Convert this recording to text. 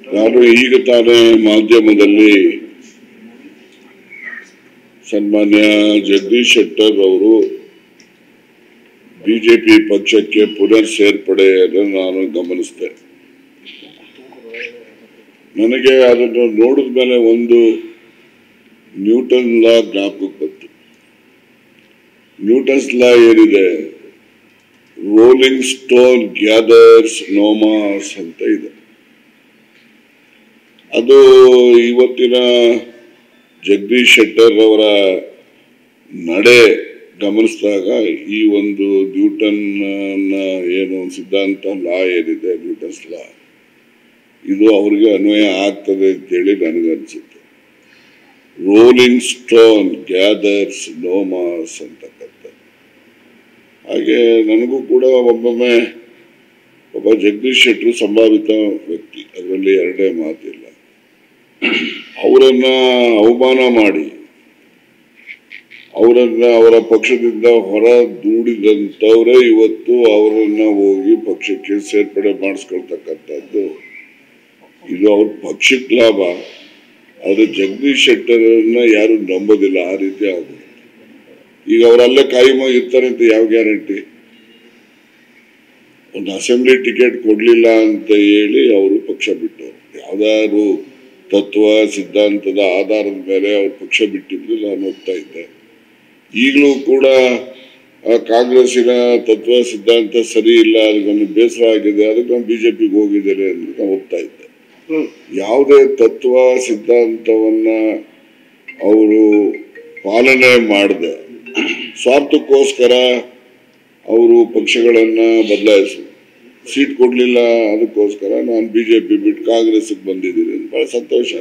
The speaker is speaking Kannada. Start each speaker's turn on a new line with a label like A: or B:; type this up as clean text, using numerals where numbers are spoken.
A: ನಾನು ಈಗ ತಾನೇ ಮಾಧ್ಯಮದಲ್ಲಿ ಸನ್ಮಾನ್ಯ ಜಗದೀಶ್ ಶೆಟ್ಟರ್ ಅವರು ಬಿಜೆಪಿ ಪಕ್ಷಕ್ಕೆ ಪುನರ್ ಸೇರ್ಪಡೆಯನ್ನು ನಾನು ಗಮನಿಸಿದೆ. ನನಗೆ ಅದನ್ನು ನೋಡಿದ ಮೇಲೆ ಒಂದು ನ್ಯೂಟನ್ ಲಾ ಜ್ಞಾಪಕಕ್ಕೆ ಬಂತು. ನ್ಯೂಟನ್ಸ್ ಲಾ ಏನಿದೆ, rolling stone gathers no moss ಅಂತ ಇದೆ. ಅದು ಇವತ್ತಿನ ಜಗದೀಶ್ ಶೆಟ್ಟರ್ ಅವರ ನಡೆ ಗಮನಿಸಿದಾಗ ಈ ಒಂದು ನ್ಯೂಟನ್ ಏನು ಸಿದ್ಧಾಂತ ಲಾ ಏನಿದೆ, ನ್ಯೂಟನ್ಸ್ ಲಾ, ಇದು ಅವ್ರಿಗೆ ಅನ್ವಯ ಆಗ್ತದೆ ಅಂತೇಳಿ ನನಗನ್ಸುತ್ತೆ. Rolling stone gathers no moss ಅಂತಕ್ಕಂಥ ಹಾಗೆ ನನಗೂ ಕೂಡ ಒಬ್ಬೊಮ್ಮೆ ಒಬ್ಬ ಜಗದೀಶ್ ಶೆಟ್ಟರು ಸಂಭಾವಿತ ವ್ಯಕ್ತಿ, ಅದರಲ್ಲಿ ಎರಡೇ ಮಾತಿಲ್ಲ. ಅವರನ್ನ ಅವಮಾನ ಮಾಡಿ ಅವರ ಪಕ್ಷದಿಂದ ಹೊರ ದೂಡಿದಂಥವರೇ ಇವತ್ತು ಅವರನ್ನ ಹೋಗಿ ಪಕ್ಷಕ್ಕೆ ಸೇರ್ಪಡೆ ಮಾಡಿಸ್ಕೊಳ್ತಕ್ಕಂಥದ್ದು. ಇದು ಅವ್ರ ಪಕ್ಷಕ್ಕೆ ಲಾಭ, ಆದ್ರೆ ಜಗದೀಶ್ ಶೆಟ್ಟರನ್ನ ಯಾರು ನಂಬೋದಿಲ್ಲ. ಆ ರೀತಿ ಆಗುತ್ತೆ. ಈಗ ಅವರಲ್ಲೇ ಕಾಯಮ ಇರ್ತಾರೆ ಅಂತ ಯಾವ ಗ್ಯಾರಂಟಿ? ಒಂದು ಅಸೆಂಬ್ಲಿ ಟಿಕೆಟ್ ಕೊಡ್ಲಿಲ್ಲ ಅಂತ ಹೇಳಿ ಅವರು ಪಕ್ಷ ಬಿಟ್ಟರು. ಯಾವ್ದಾದ್ರು ತತ್ವ ಸಿದ್ಧಾಂತದ ಆಧಾರದ ಮೇಲೆ ಅವ್ರು ಪಕ್ಷ ಬಿಟ್ಟಿದ್ರು ನಾನು ಹೋಗ್ತಾ ಇದ್ದೆ. ಈಗಲೂ ಕೂಡ ಕಾಂಗ್ರೆಸ್ಸಿನ ತತ್ವ ಸಿದ್ಧಾಂತ ಸರಿ ಇಲ್ಲ, ಅದಕ್ಕೆ ಬೇಸರ ಆಗಿದೆ, ಅದಕ್ಕೆ ನಾನು ಬಿಜೆಪಿಗೆ ಹೋಗಿದ್ದೇನೆ ಅಂತ ನಾನು ಹೋಗ್ತಾ ಇದ್ದೆ. ಯಾವುದೇ ತತ್ವ ಸಿದ್ಧಾಂತವನ್ನ ಅವರು ಪಾಲನೆ ಮಾಡದೆ ಸ್ವಾರ್ಥಕ್ಕೋಸ್ಕರ ಅವರು ಪಕ್ಷಗಳನ್ನ ಬದಲಾಯಿಸಿ ಸೀಟ್ ಕೊಡ್ಲಿಲ್ಲ, ಅದಕ್ಕೋಸ್ಕರ ನಾನು ಬಿಜೆಪಿ ಬಿಟ್ಟು ಕಾಂಗ್ರೆಸ್ಗೆ ಬಂದಿದ್ದೀನಿ. ಬಹಳ ಸಂತೋಷ.